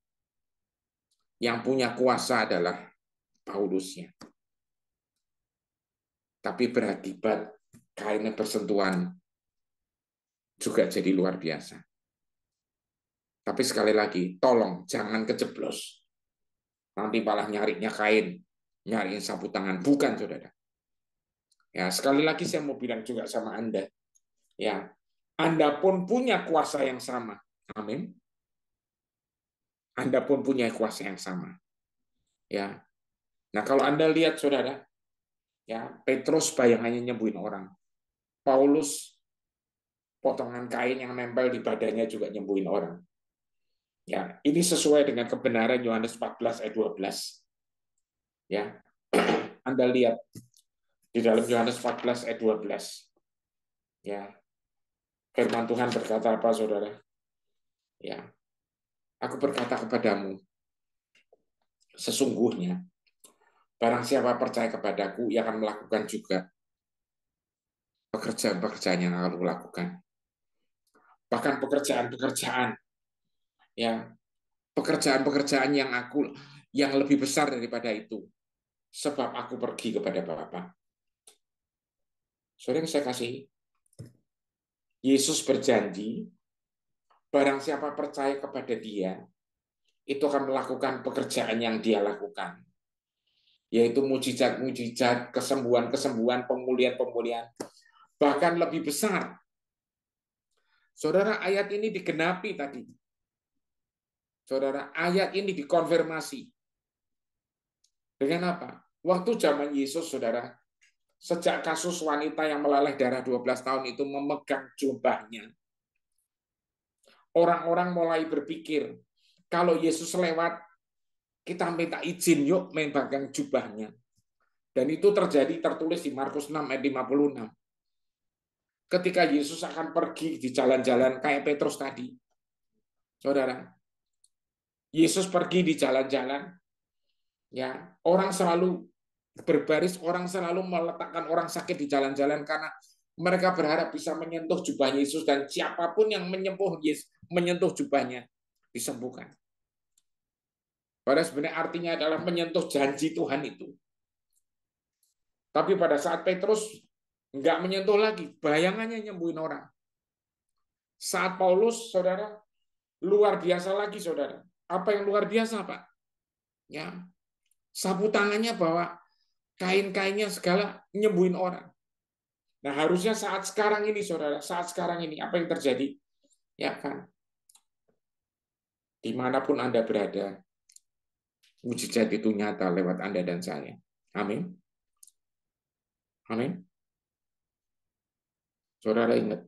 Yang punya kuasa adalah Paulusnya. Tapi berakibat kainnya bersentuhan juga jadi luar biasa. Tapi sekali lagi, tolong jangan kejeblos. Nanti malah nyarinya kain, nyariin sapu tangan. Bukan, saudara. Ya, sekali lagi saya mau bilang juga sama Anda. Ya, Anda pun punya kuasa yang sama. Amin. Anda pun punya kuasa yang sama. Ya. Nah, kalau Anda lihat, saudara, ya, Petrus bayangannya nyembuhin orang. Paulus potongan kain yang nempel di badannya juga nyembuhin orang. Ya, ini sesuai dengan kebenaran Yohanes 14 ayat 12. Ya. Anda lihat di dalam Yohanes 14 ayat 12. Ya. Firman Tuhan berkata apa, saudara? Ya. Aku berkata kepadamu, sesungguhnya barang siapa percaya kepadaku, ia akan melakukan juga pekerjaan-pekerjaan yang aku lakukan. Bahkan pekerjaan-pekerjaan, ya, pekerjaan-pekerjaan yang lebih besar daripada itu, sebab aku pergi kepada Bapa. Saudara yang saya kasih, Yesus berjanji, barang siapa percaya kepada Dia, itu akan melakukan pekerjaan yang Dia lakukan, yaitu mujizat-mujizat, kesembuhan-kesembuhan, pemulihan-pemulihan. bahkan lebih besar. Saudara, ayat ini digenapi tadi. Saudara, ayat ini dikonfirmasi. Dengan apa? Waktu zaman Yesus, saudara, sejak kasus wanita yang meleleh darah 12 tahun itu memegang jubahnya, orang-orang mulai berpikir, kalau Yesus lewat, kita minta izin yuk memegang jubahnya. Dan itu terjadi tertulis di Markus 6 ayat 56. Ketika Yesus akan pergi di jalan-jalan kayak Petrus tadi. Saudara, Yesus pergi di jalan-jalan, ya, orang selalu berbaris, orang selalu meletakkan orang sakit di jalan-jalan karena mereka berharap bisa menyentuh jubah Yesus dan siapapun yang menyentuh jubahnya disembuhkan. Padahal sebenarnya artinya adalah menyentuh janji Tuhan itu. Tapi pada saat Petrus nggak menyentuh lagi, bayangannya nyembuhin orang. Saat Paulus, saudara, luar biasa lagi, saudara. Apa yang luar biasa, Pak? Ya, sapu tangannya bawa kain-kainnya segala nyembuhin orang. Nah, harusnya saat sekarang ini, saudara, saat sekarang ini, apa yang terjadi? Ya kan? Dimanapun Anda berada, mujizat itu nyata lewat Anda dan saya. Amin. Amin. Saudara ingat,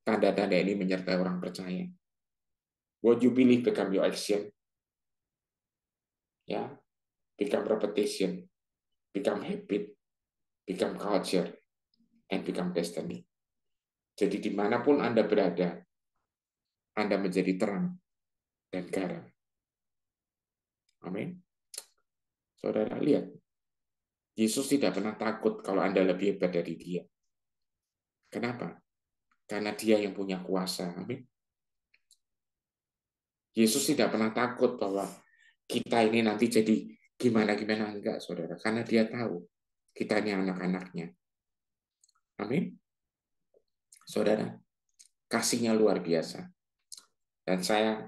tanda-tanda ini menyertai orang percaya. What you believe become your action. Ya, become repetition, become habit, become culture, and become destiny. Jadi dimanapun Anda berada, Anda menjadi terang dan garam. Amin. Saudara lihat, Yesus tidak pernah takut kalau Anda lebih hebat dari dia. Kenapa? Karena dia yang punya kuasa. Amin. Yesus tidak pernah takut bahwa kita ini nanti jadi gimana-gimana. Enggak, saudara. Karena dia tahu kita ini anak-anaknya. Amin. Saudara, kasihnya luar biasa. Dan saya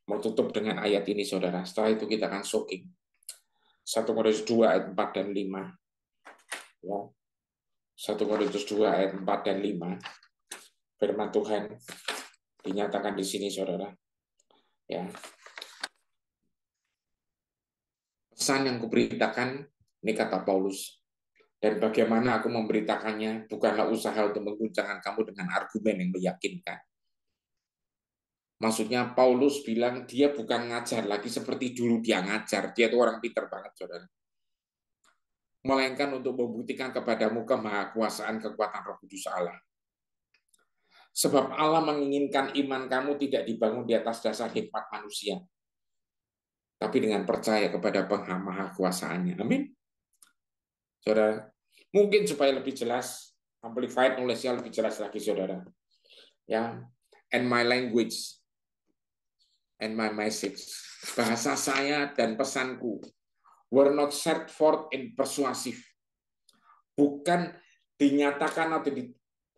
mau tutup dengan ayat ini, saudara. Setelah itu kita akan soaking. 1 Korintus 2 ayat 4 dan 5. Ya. 1 Korintus 2 ayat 4 dan 5. Firman Tuhan dinyatakan di sini, saudara. Ya. Pesan yang kuberitakan, ini kata Paulus, dan bagaimana aku memberitakannya bukanlah usaha untuk mengguncangkan kamu dengan argumen yang meyakinkan. Maksudnya Paulus bilang dia bukan ngajar lagi seperti dulu dia ngajar. Dia itu orang pintar banget, saudara. Melainkan untuk membuktikan kepadamu kemahakuasaan kekuatan Roh Kudus Allah. Sebab Allah menginginkan iman kamu tidak dibangun di atas dasar hikmat manusia, tapi dengan percaya kepada Mahakuasaannya. Amin. Saudara, mungkin supaya lebih jelas, Amplified nulisnya lebih jelas lagi, saudara. Ya, and my language and my message, bahasa saya dan pesanku were not set forth in persuasive, bukan dinyatakan atau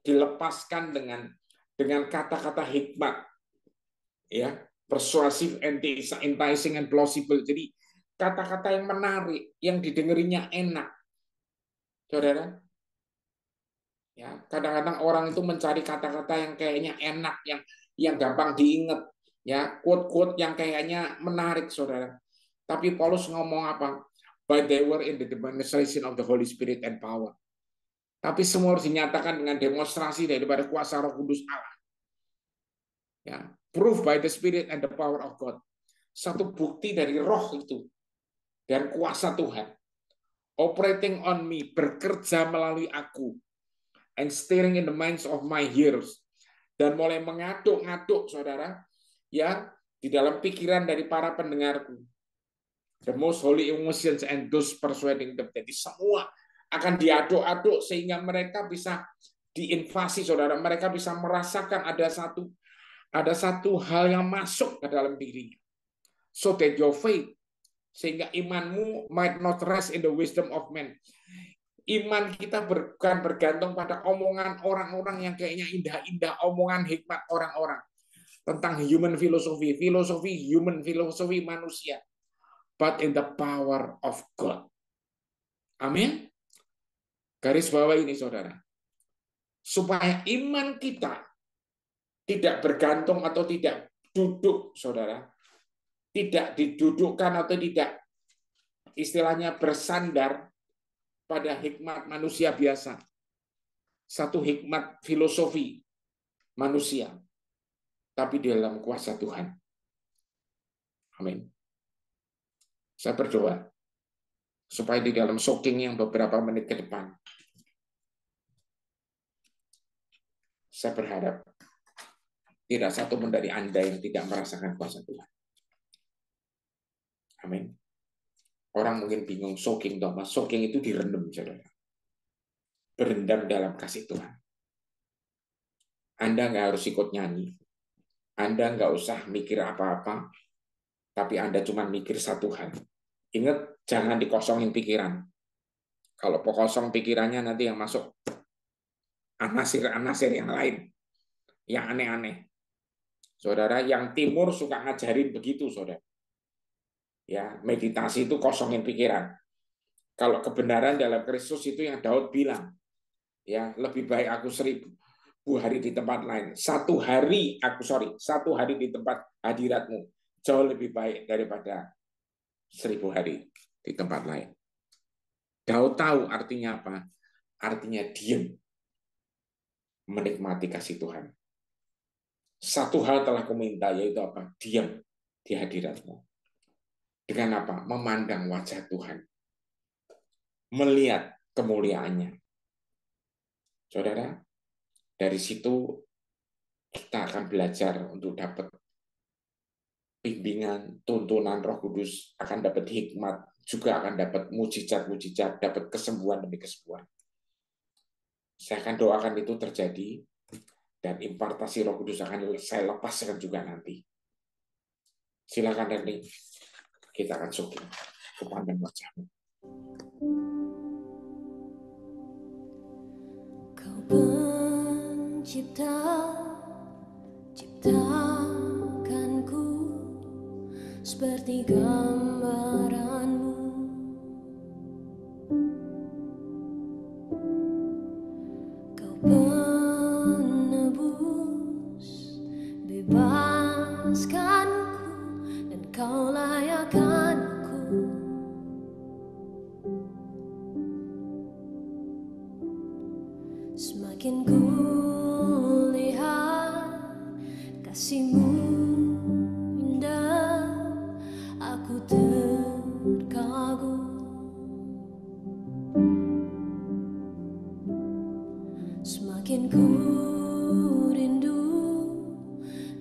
dilepaskan dengan kata-kata hikmat, ya, persuasive, enticing, and plausible. Jadi kata-kata yang menarik, yang didengerinya enak, saudara. Ya, kadang-kadang orang itu mencari kata-kata yang kayaknya enak, yang gampang diingat, ya, quote-quote yang kayaknya menarik, saudara. Tapi Paulus ngomong apa? But they were in the demonstration of the Holy Spirit and power. Tapi semua harus dinyatakan dengan demonstrasi daripada kuasa Roh Kudus Allah. Ya, proof by the Spirit and the power of God. Satu bukti dari Roh itu dan kuasa Tuhan. Operating on me, bekerja melalui aku, and stirring in the minds of my hearers, dan mulai mengaduk-ngaduk, saudara, ya, di dalam pikiran dari para pendengarku. The most holy emotions and those persuading them. Jadi semua akan diaduk-aduk sehingga mereka bisa diinvasi, saudara. Mereka bisa merasakan ada satu hal yang masuk ke dalam dirinya. So that your faith, sehingga imanmu might not rest in the wisdom of men. Iman kita bukan bergantung pada omongan orang-orang yang kayaknya indah-indah, omongan hikmat orang-orang tentang human philosophy, human philosophy manusia, but in the power of God. Amin. Garis bawah ini, saudara. supaya iman kita tidak bergantung atau tidak duduk, saudara, tidak didudukkan atau tidak istilahnya bersandar pada hikmat manusia biasa, satu hikmat filosofi manusia, tapi di dalam kuasa Tuhan. Amin. Saya berdoa supaya di dalam soaking yang beberapa menit ke depan, saya berharap tidak satu pun dari Anda yang tidak merasakan kuasa Tuhan. Amin. Orang mungkin bingung soaking itu apa? Soaking itu direndam, saudara. Berendam dalam kasih Tuhan. Anda nggak harus ikut nyanyi. Anda nggak usah mikir apa-apa, tapi Anda cuma mikir satu hal. Ingat, jangan dikosongin pikiran. Kalau kosong pikirannya, nanti yang masuk anasir-anasir yang lain, yang aneh-aneh. Saudara, yang timur suka ngajarin begitu, saudara. Ya, meditasi itu kosongin pikiran. Kalau kebenaran dalam Kristus itu yang Daud bilang, ya lebih baik aku 1000 hari di tempat lain. Satu hari di tempat hadiratmu jauh lebih baik daripada 1000 hari di tempat lain. Daud tahu artinya apa? Artinya diam, menikmati kasih Tuhan. Satu hal telah kuminta, yaitu apa? Diam di hadiratmu. Dengan apa? Memandang wajah Tuhan. Melihat kemuliaannya. Saudara, dari situ kita akan belajar untuk dapat bimbingan, tuntunan Roh Kudus, akan dapat hikmat, juga akan dapat mujizat-mujizat, dapat kesembuhan demi kesembuhan. Saya akan doakan itu terjadi, dan impartasi Roh Kudus akan saya lepaskan juga nanti. Silakan Dani, kita akan syukur kepada wajahmu. Kau pencipta, ciptakanku seperti gambaranmu. Kau penebus, bebaskanku, dan kau layakkan aku. Semakin ku lihat kasih-Mu indah, aku terkagum. Semakin ku rindu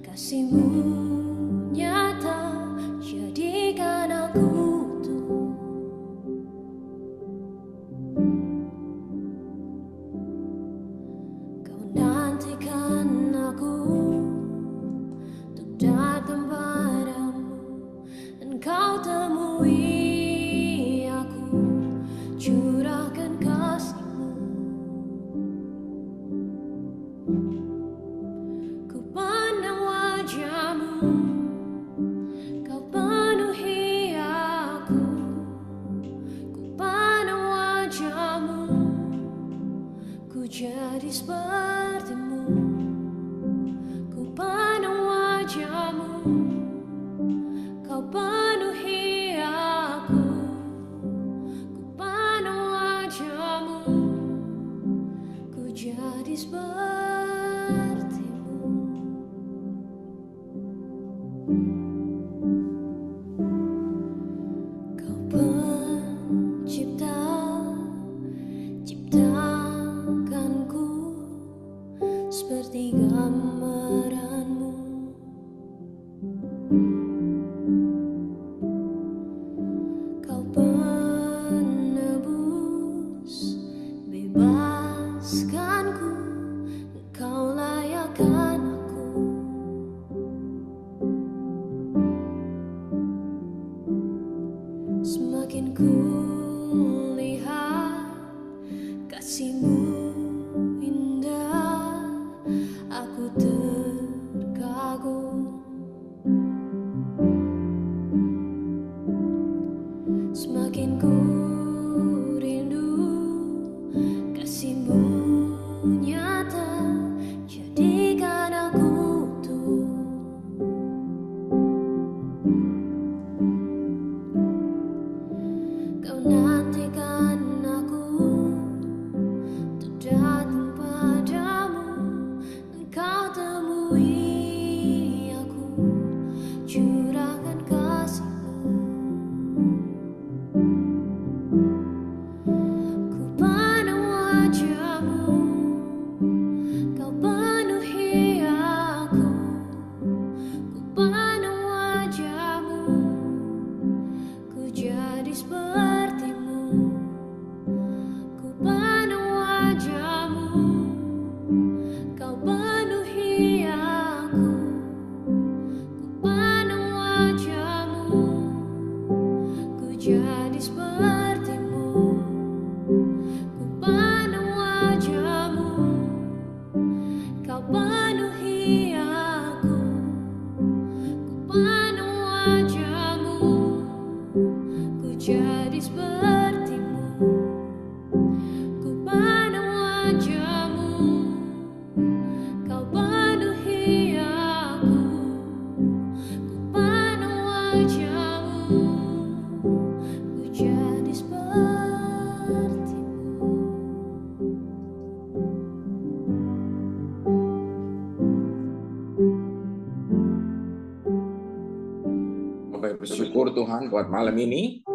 kasih-Mu nyata, jadikan aku utuh. Kau nantikan aku untuk datang padamu, dan kau temui aku, curahkan kasih-Mu. Ku pandang wajah-Mu, kau penuhi aku. Ku pandang wajah-Mu, ku jadi seperti-Mu. Ku pandang wajah-Mu, kau penuhi aku. Ku pandang wajah-Mu, ku jadi seperti-Mu. Kau pencipta, ciptakanku seperti gambaran-Mu. Kau penebus, bebaskanku, kau layakkan aku. Semakin ku lihat kasih-Mu indah, aku terkagum. Semakin ku rindu kasih-Mu nyata, pandang wajahmu, ku jadi sepertimu. Ku pandang wajahmu, kau penuhi aku. Ku pandang wajahmu, ku jadi sepertimu. Bapak bersyukur Tuhan buat malam ini.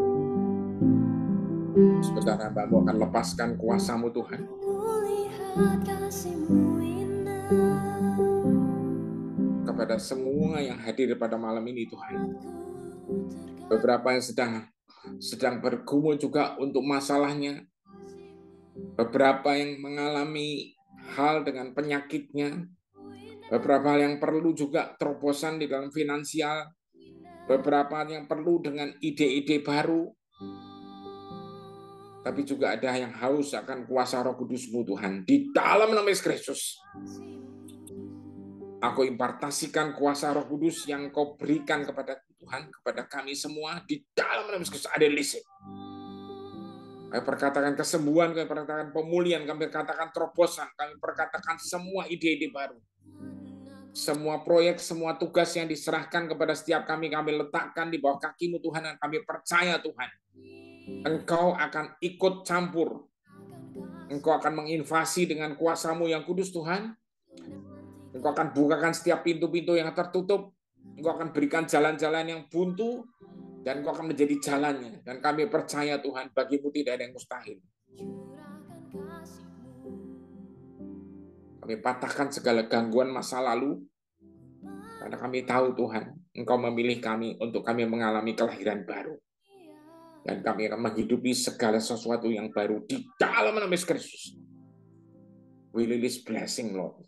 Sebentar hambamu akan lepaskan kuasa-Mu Tuhan. Kulihat kasih-Mu indah, Kepada semua yang hadir pada malam ini Tuhan. ku terkagum Beberapa yang sedang bergumul juga untuk masalahnya. Beberapa yang mengalami hal dengan penyakitnya. Beberapa hal yang perlu juga terobosan di dalam finansial. Beberapa yang perlu dengan ide-ide baru. Tapi juga ada yang haus akan kuasa Roh Kudus-Mu Tuhan. Di dalam nama Yesus Kristus, aku impartasikan kuasa Roh Kudus yang Kau berikan kepada Tuhan, kepada kami semua. Di dalam nama Yesus Kristus ada listrik. Kami perkatakan kesembuhan, kami perkatakan pemulihan, kami perkatakan terobosan, kami perkatakan semua ide-ide baru. Semua proyek, semua tugas yang diserahkan kepada setiap kami letakkan di bawah kaki-Mu Tuhan, dan kami percaya Tuhan, Engkau akan ikut campur. Engkau akan menginvasi dengan kuasa-Mu yang kudus Tuhan. Engkau akan bukakan setiap pintu-pintu yang tertutup. Engkau akan berikan jalan-jalan yang buntu. Dan Engkau akan menjadi jalannya. Dan kami percaya Tuhan, bagi-Mu tidak ada yang mustahil. Kami patahkan segala gangguan masa lalu. Karena kami tahu Tuhan, Engkau memilih kami untuk kami mengalami kelahiran baru. Dan kami akan menghidupi segala sesuatu yang baru di dalam nama Yesus Kristus. We release blessing, Lord.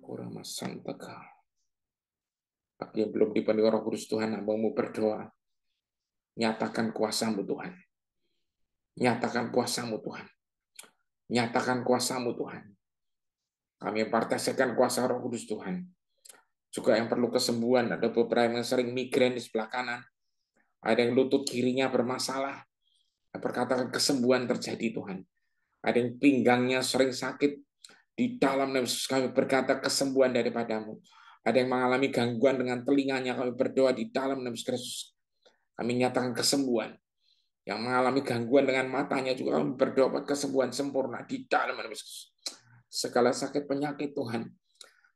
Kurama Santaka. Bagi yang belum dipenuhi Roh Kudus Tuhan, hamba-Mu berdoa. Nyatakan kuasa-Mu Tuhan. Nyatakan kuasa-Mu Tuhan. Nyatakan kuasa-Mu Tuhan. Kami impartasikan kuasa Roh Kudus Tuhan. Juga yang perlu kesembuhan, ada beberapa yang sering migrain di sebelah kanan. Ada yang lutut kirinya bermasalah. Perkatakan kesembuhan terjadi Tuhan. Ada yang pinggangnya sering sakit. Di dalam nama Yesus kami berkata kesembuhan daripada-Mu. Ada yang mengalami gangguan dengan telinganya, kami berdoa di dalam nama Yesus Kristus. Kami nyatakan kesembuhan. Yang mengalami gangguan dengan matanya juga kami berdoa kesembuhan sempurna di dalam nama Yesus. Segala sakit penyakit Tuhan,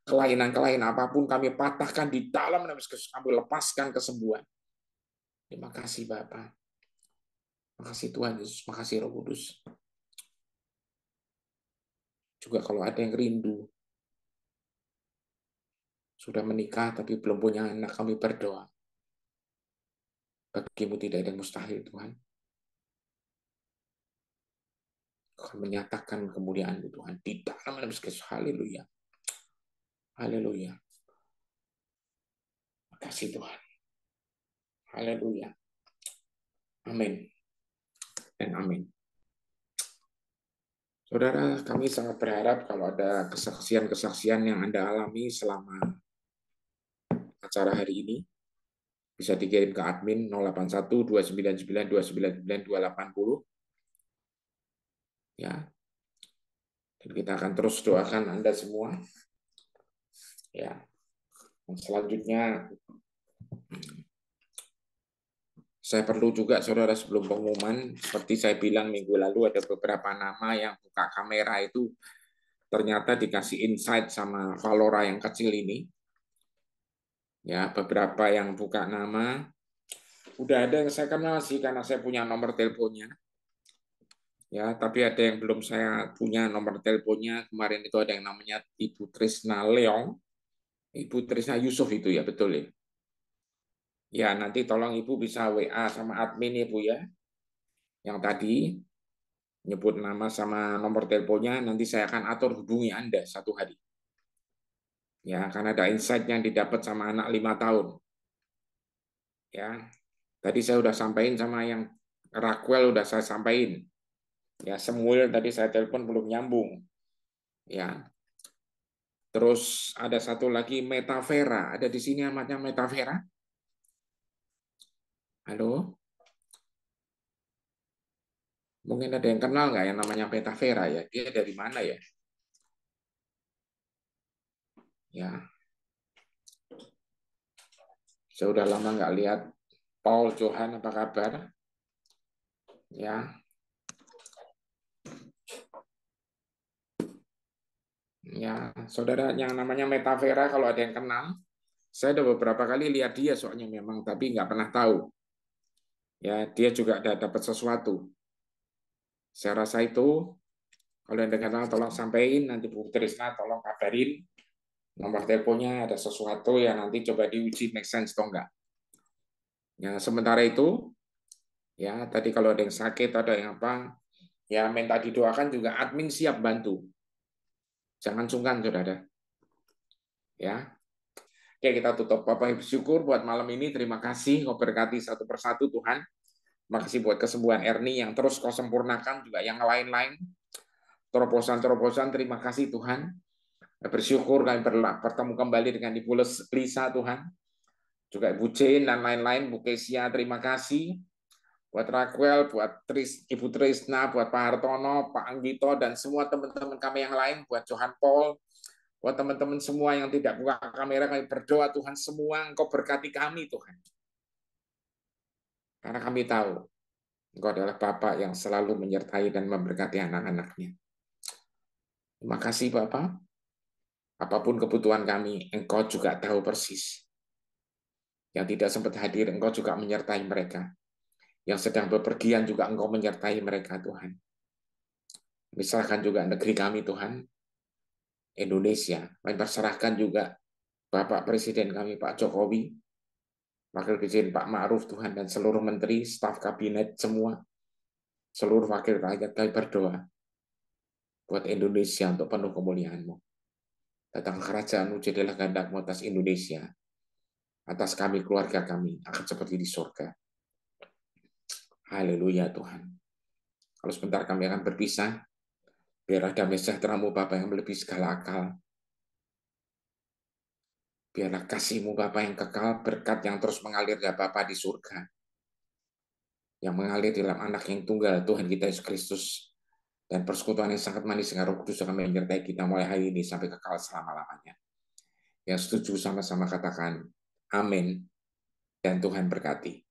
kelainan-kelainan apapun kami patahkan di dalam nama Yesus. Kami lepaskan kesembuhan. Terima kasih Bapa. Terima kasih Tuhan Yesus. Terima kasih Roh Kudus. Juga kalau ada yang rindu, sudah menikah tapi belum punya anak, kami berdoa. Bagi-Mu tidak ada yang mustahil Tuhan. Kau menyatakan kemuliaan-Mu Tuhan di dalam nama Yesus. Haleluya. Haleluya. Terima kasih Tuhan. Haleluya. Amin. Dan amin. Saudara, kami sangat berharap kalau ada kesaksian-kesaksian yang Anda alami selama acara hari ini, bisa dikirim ke admin 081 299 299 280. Ya. Dan kita akan terus doakan Anda semua. Ya. Dan selanjutnya saya perlu juga saudara sebelum pengumuman, seperti saya bilang minggu lalu ada beberapa nama yang buka kamera itu ternyata dikasih insight sama Valora yang kecil ini. Ya, beberapa yang buka nama udah ada yang saya kenal sih karena saya punya nomor teleponnya. Ya, tapi ada yang belum saya punya nomor teleponnya. Kemarin itu ada yang namanya Ibu Trisna Leong, Ibu Trisna Yusuf itu ya, betul ya. Ya, nanti tolong Ibu bisa WA sama admin Ibu ya. Yang tadi nyebut nama sama nomor teleponnya, nanti saya akan atur hubungi Anda satu hari. Ya, karena ada insight yang didapat sama anak 5 tahun. Ya, tadi saya udah sampaikan sama yang Raquel udah saya sampaikan. Ya, Samuel tadi saya telepon belum nyambung. Ya. Terus ada satu lagi Metavera. Ada di sini amatnya Metavera? Halo? Mungkin ada yang kenal nggak yang namanya Metavera ya? Dia dari mana ya? Ya, saya udah lama nggak lihat. Paul Johan, apa kabar? Ya, ya, saudara yang namanya Metavera kalau ada yang kenal, saya udah beberapa kali lihat dia soalnya memang, tapi nggak pernah tahu. Ya, dia juga ada dapat sesuatu. Saya rasa itu, kalau yang kenal tolong sampaikan, nanti Bu Trisna tolong kabarin nomor teleponnya, ada sesuatu yang nanti coba diuji make sense atau enggak. Ya, sementara itu, ya tadi kalau ada yang sakit, ada yang apa, ya minta didoakan juga admin siap bantu. Jangan sungkan, saudara. Ya, oke kita tutup. Bapak Ibu syukur buat malam ini. Terima kasih, kau berkati satu persatu Tuhan. Terima kasih buat kesembuhan Erni yang terus kau sempurnakan juga yang lain-lain. Terobosan-terobosan, terima kasih Tuhan. Bersyukur kami bertemu kembali dengan Ibu Lisa Tuhan. Juga Ibu Jane dan lain-lain, Bu Kesia, terima kasih. Buat Raquel, buat Ibu Trisna, buat Pak Hartono, Pak Anggito, dan semua teman-teman kami yang lain, buat Johan Paul, buat teman-teman semua yang tidak buka kamera, kami berdoa Tuhan semua, Engkau berkati kami Tuhan. Karena kami tahu, Engkau adalah Bapak yang selalu menyertai dan memberkati anak-anaknya. Terima kasih Bapak. Apapun kebutuhan kami, Engkau juga tahu persis. Yang tidak sempat hadir, Engkau juga menyertai mereka. Yang sedang bepergian juga Engkau menyertai mereka Tuhan. Misalkan juga negeri kami Tuhan, Indonesia. Kami perserahkan juga Bapak Presiden kami Pak Jokowi, Wakil Presiden Pak Ma'ruf Tuhan, dan seluruh menteri, staf kabinet semua, seluruh wakil rakyat kami berdoa buat Indonesia untuk penuh kemuliaan-Mu. Datang kerajaan-Mu, jadilah kehendak-Mu atas Indonesia, atas kami, keluarga kami, akan seperti di surga. Haleluya Tuhan. Kalau sebentar kami akan berpisah, biarlah damai sejahtera-Mu Bapa yang melebihi segala akal. Biarlah kasih-Mu Bapa yang kekal, berkat yang terus mengalir dari Bapa di surga, yang mengalir dalam anak yang tunggal Tuhan kita Yesus Kristus, dan persekutuan yang sangat manis dengan Roh Kudus akan menyertai kita mulai hari ini sampai kekal selama-lamanya. Yang setuju sama-sama katakan amin, dan Tuhan berkati.